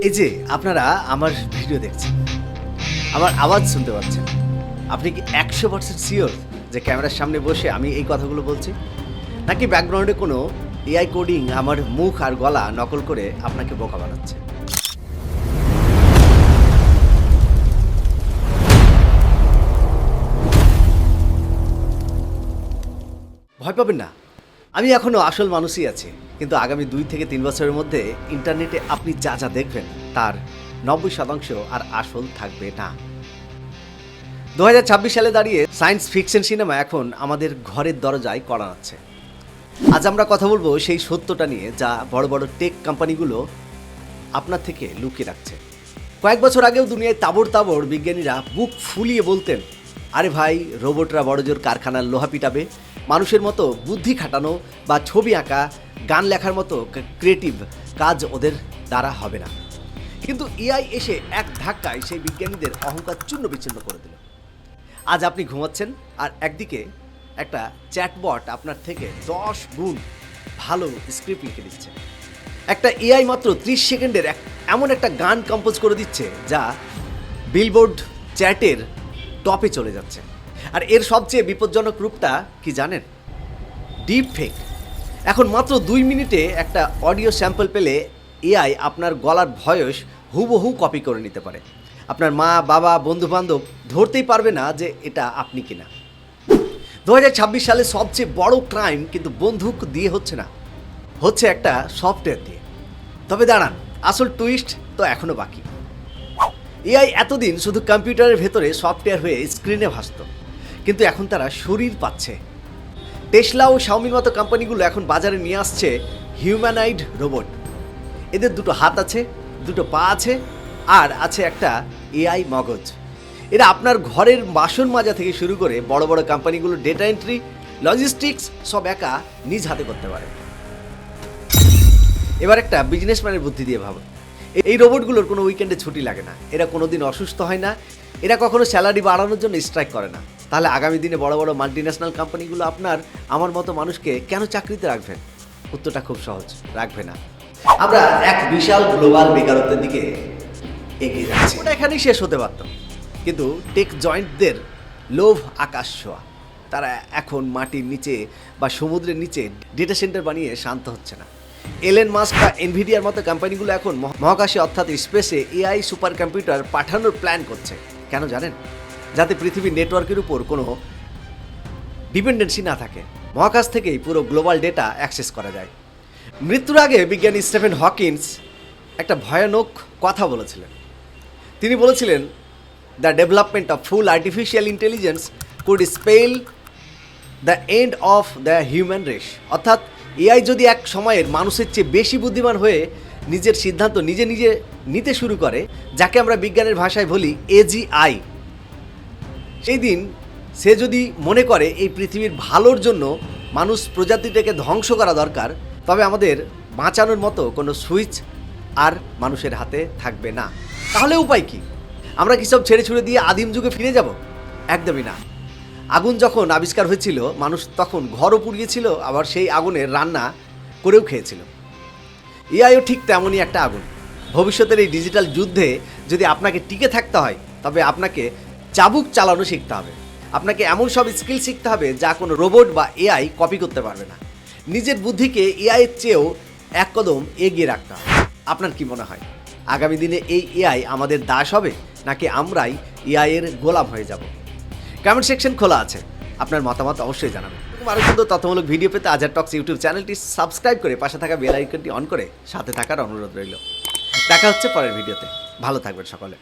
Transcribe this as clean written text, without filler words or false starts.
এই যে আপনারা আমার ভিডিও দেখছেন, আমার আওয়াজ শুনতে পাচ্ছেন, আপনি কি 100% শিওর যে ক্যামেরার সামনে বসে আমি এই কথাগুলো বলছি, নাকি ব্যাকগ্রাউন্ডে কোনো এআই কোডিং আমার মুখ আর গলা নকল করে আপনাকে বোকা বানাচ্ছে? ভয় পাবেন না, আমি এখনও আসল মানুষই আছি, কিন্তু আগামী 2 থেকে 3 বছরের মধ্যে ইন্টারনেটে আপনি যা যা দেখবেন তার 90% আর আসল থাকবে না। 2026 সালে দাঁড়িয়ে সায়েন্স ফিকশন সিনেমা এখন আমাদের ঘরের দরজায় কড়া নাড়ছে। আজ আমরা কথা বলবো সেই সত্যটা নিয়ে যা বড় বড় টেক কোম্পানিগুলো আপনার থেকে লুকিয়ে রাখছে। কয়েক বছর আগেও দুনিয়ায় তাবড় তাবড় বিজ্ঞানীরা বুক ফুলিয়ে বলতেন, আরে ভাই, রোবটরা বড়জোর কারখানার লোহা পিটাবে, মানুষের মতো বুদ্ধি খাটানো বা ছবি আঁকা, গান লেখার মতো ক্রিয়েটিভ কাজ ওদের দ্বারা হবে না। কিন্তু এআই এসে এক ধাক্কায় সেই বিজ্ঞানীদের অহংকার চূর্ণ বিচ্ছিন্ন করে দিল। আজ আপনি ঘুমাচ্ছেন আর একদিকে একটা চ্যাটবট আপনার থেকে 10 গুণ ভালো স্ক্রিপ্ট লিখে দিচ্ছে। একটা এআই মাত্র 30 সেকেন্ডের এমন একটা গান কম্পোজ করে দিচ্ছে যা বিলবোর্ড চ্যাটের টপে চলে যাচ্ছে। আর এর সবচেয়ে বিপজ্জনক রূপটা কি জানেন? Deep fake. এখন মাত্র 2 মিনিটে একটা অডিও স্যাম্পল পেলে এআই আপনার গলার ভয়েস হুবহু কপি করে নিতে পারে। আপনার মা, বাবা, বন্ধুবান্ধব ধরতেই পারবে না যে এটা আপনি কিনা। 2026 সালে সবচেয়ে বড় ক্রাইম কিন্তু বন্দুক দিয়ে হচ্ছে না, হচ্ছে একটা সফটওয়্যার দিয়ে। তবে দাঁড়ান, আসল টুইস্ট তো এখনও বাকি। এআই এতদিন শুধু কম্পিউটারের ভেতরে সফটওয়্যার হয়ে স্ক্রিনে ভাসত, কিন্তু এখন তারা শরীর পাচ্ছে। টেসলা ও শাওমির মতো কোম্পানিগুলো এখন বাজারে নিয়ে আসছে হিউম্যানয়েড রোবট। এদের 2টো হাত আছে, 2টো পা আছে, আর আছে একটা এআই মগজ। এরা আপনার ঘরের বাসন মাজা থেকে শুরু করে বড় বড় কোম্পানিগুলো ডেটা এন্ট্রি, লজিস্টিক্স সব একা নিজ হাতে করতে পারে। এবার একটা বিজনেসম্যানের বুদ্ধি দিয়ে ভাবুন, এই রোবটগুলোর কোনো উইকেন্ডে ছুটি লাগে না, এরা কোনোদিন অসুস্থ হয় না, এরা কখনো স্যালারি বাড়ানোর জন্য স্ট্রাইক করে না। তাহলে আগামী দিনে বড় বড় মাল্টিন্যাশনাল কোম্পানিগুলো আপনার আমার মতো মানুষকে কেন চাকরিতে রাখবেন? উত্তরটা খুব সহজ, রাখবে না। আমরা এক বিশাল গ্লোবাল বেকারত্বের দিকে এগিয়ে যাচ্ছি। ওটা এখানেই শেষ হতে পারত, কিন্তু টেক জয়েন্টদের লোভ আকাশ ছোঁয়া। তারা এখন মাটির নিচে বা সমুদ্রের নিচে ডেটা সেন্টার বানিয়ে শান্ত হচ্ছে না। এলেন মাস্ক বা এনভিডিয়ার মতো কোম্পানিগুলো এখন মহাকাশে অর্থাৎ স্পেসে এআই সুপার কম্পিউটার পাঠানোর প্ল্যান করছে। কেন জানেন? যাতে পৃথিবীর নেটওয়ার্কের উপর কোনো ডিপেন্ডেন্সি না থাকে, মহাকাশ থেকেই পুরো গ্লোবাল ডেটা অ্যাক্সেস করা যায়। মৃত্যুর আগে বিজ্ঞানী স্টিফেন হকিন্স একটা ভয়ানক কথা বলেছিলেন। তিনি বলেছিলেন, the development of full artificial intelligence could spell the end of the human race. অর্থাৎ এআই যদি এক সময়ের মানুষের চেয়ে বেশি বুদ্ধিমান হয়ে নিজের সিদ্ধান্ত নিজে নিজে নিতে শুরু করে, যাকে আমরা বিজ্ঞানের ভাষায় বলি এজিআই, সেই দিন সে যদি মনে করে এই পৃথিবীর ভালোর জন্য মানুষ প্রজাতিটাকে ধ্বংস করা দরকার, তবে আমাদের বাঁচানোর মতো কোনো সুইচ আর মানুষের হাতে থাকবে না। তাহলে উপায় কি? আমরা কি সব ছেড়ে ছুড়ে দিয়ে আদিম যুগে ফিরে যাব? একদমই না। আগুন যখন আবিষ্কার হয়েছিল, মানুষ তখন ঘরও পুড়িয়েছিল, আবার সেই আগুনের রান্না করেও খেয়েছিল। এআইও ঠিক তেমনই একটা আগুন। ভবিষ্যতের এই ডিজিটাল যুদ্ধে যদি আপনাকে টিকে থাকতে হয়, তবে আপনাকে চাবুক চালানো শিখতে হবে। আপনাকে এমন সব স্কিল শিখতে হবে যা কোনো রোবট বা এআই কপি করতে পারবে না। নিজের বুদ্ধিকে এআইয়ের চেয়েও এক কদম এগিয়ে রাখতে হবে। আপনার কি মনে হয়, আগামী দিনে এই এআই আমাদের দাস হবে, নাকি আমরাই এআইয়ের গোলাম হয়ে যাব? কমেন্ট সেকশন খোলা আছে, আপনার মতামত অবশ্যই জানাবেন। আরও সুন্দর তথ্যমূলক ভিডিও পেতে আজাদ টক্স ইউটিউব চ্যানেলটি সাবস্ক্রাইব করে পাশে থাকা বেল আইকনটি অন করে সাথে থাকার অনুরোধ রইল। দেখা হচ্ছে পরের ভিডিওতে। ভালো থাকবেন সকলে।